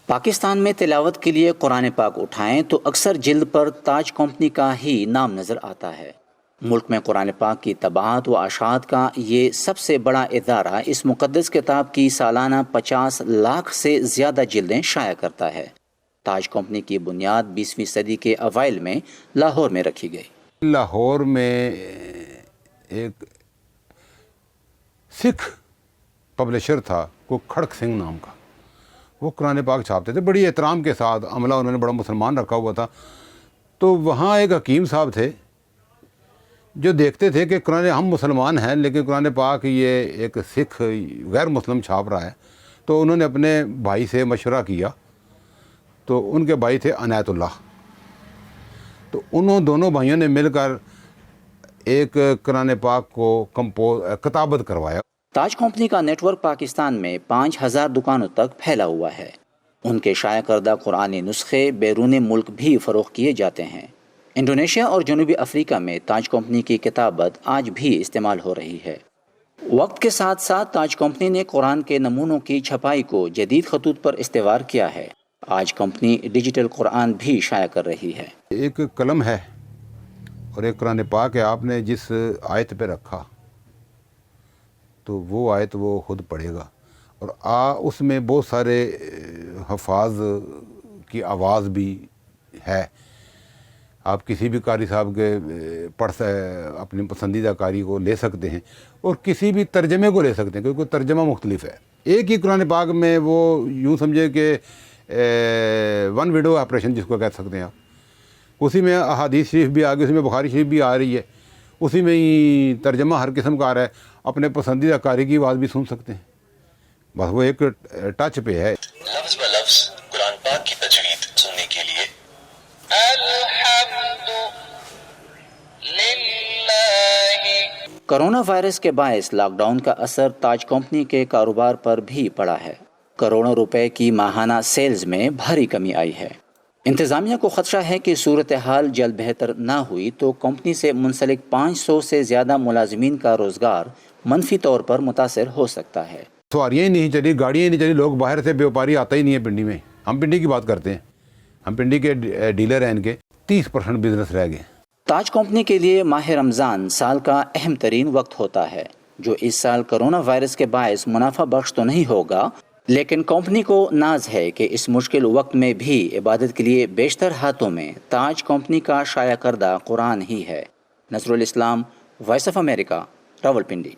پاکستان میں تلاوت کے لیے قرآن پاک اٹھائیں تو اکثر جلد پر تاج کمپنی کا ہی نام نظر آتا ہے۔ ملک میں قرآن پاک کی طباعت و اشاعت کا یہ سب سے بڑا ادارہ اس مقدس کتاب کی سالانہ 50 لاکھ سے زیادہ جلدیں شائع کرتا ہے۔ تاج کمپنی کی بنیاد 20ویں صدی کے اوائل میں لاہور میں رکھی گئی۔ لاہور میں ایک سکھ پبلشر تھا کو کھڑک سنگھ نام کا، وہ قرآن پاک چھاپتے تھے بڑی احترام کے ساتھ، عملہ انہوں نے بڑا مسلمان رکھا ہوا تھا۔ تو وہاں ایک حکیم صاحب تھے جو دیکھتے تھے کہ قرآن ہم مسلمان ہیں لیکن قرآن پاک یہ ایک سکھ غیر مسلم چھاپ رہا ہے، تو انہوں نے اپنے بھائی سے مشورہ کیا۔ تو ان کے بھائی تھے عنایت اللہ، تو انہوں دونوں بھائیوں نے مل کر ایک قرآن پاک کو کتابت کروایا۔ تاج کمپنی کا نیٹ ورک پاکستان میں 5000 دکانوں تک پھیلا ہوا ہے۔ ان کے شائع کردہ قرآنی نسخے بیرون ملک بھی فروخت کیے جاتے ہیں۔ انڈونیشیا اور جنوبی افریقہ میں تاج کمپنی کی کتابت آج بھی استعمال ہو رہی ہے۔ وقت کے ساتھ ساتھ تاج کمپنی نے قرآن کے نمونوں کی چھپائی کو جدید خطوط پر استوار کیا ہے۔ آج کمپنی ڈیجیٹل قرآن بھی شائع کر رہی ہے۔ ایک قلم ہے اور ایک قرآن پاک ہے، آپ نے جس آیت پہ رکھا تو وہ آیت وہ خود پڑھے گا، اور اس میں بہت سارے حفاظ کی آواز بھی ہے۔ آپ کسی بھی قاری صاحب کے اپنی پسندیدہ قاری کو لے سکتے ہیں اور کسی بھی ترجمے کو لے سکتے ہیں، کیونکہ ترجمہ مختلف ہے۔ ایک ہی قرآن پاک میں وہ یوں سمجھے کہ ون وڈو آپریشن جس کو کہہ سکتے ہیں آپ، اسی میں احادیث شریف بھی آ گئی، اسی میں بخاری شریف بھی آ رہی ہے، اسی میں ہی ترجمہ ہر قسم کا آ رہا ہے، اپنے پسندیدہ قاری کی آواز بھی سن سکتے ہیں۔ بس وہ ایک ٹچ پہ ہے۔ لفظ بہ لفظ قرآن پاک کی تجوید سننے کے لیے کرونا وائرس کے باعث لاک ڈاؤن کا اثر تاج کمپنی کے کاروبار پر بھی پڑا ہے۔ کروڑوں روپے کی ماہانہ سیلز میں بھاری کمی آئی ہے۔ انتظامیہ کو خدشہ ہے کہ صورتحال جلد بہتر نہ ہوئی تو کمپنی سے منسلک 500 سے زیادہ ملازمین کا روزگار منفی طور پر متاثر ہو سکتا ہے۔ سواریاں ہی نہیں چلی، گاڑیاں ہی نہیں چلی، لوگ باہر سے بیوپاری آتا ہی نہیں ہے پنڈی میں۔ ہم پنڈی کی بات کرتے ہیں، ہم پنڈی کے ڈیلر ہیں، ان کے 30% بزنس رہ گئے۔ تاج کمپنی کے لیے ماہ رمضان سال کا اہم ترین وقت ہوتا ہے، جو اس سال کرونا وائرس کے باعث منافع بخش تو نہیں ہوگا، لیکن کمپنی کو ناز ہے کہ اس مشکل وقت میں بھی عبادت کے لیے بیشتر ہاتھوں میں تاج کمپنی کا شائع کردہ قرآن ہی ہے۔ نصر الاسلام، وائس آف امریکہ، راولپنڈی۔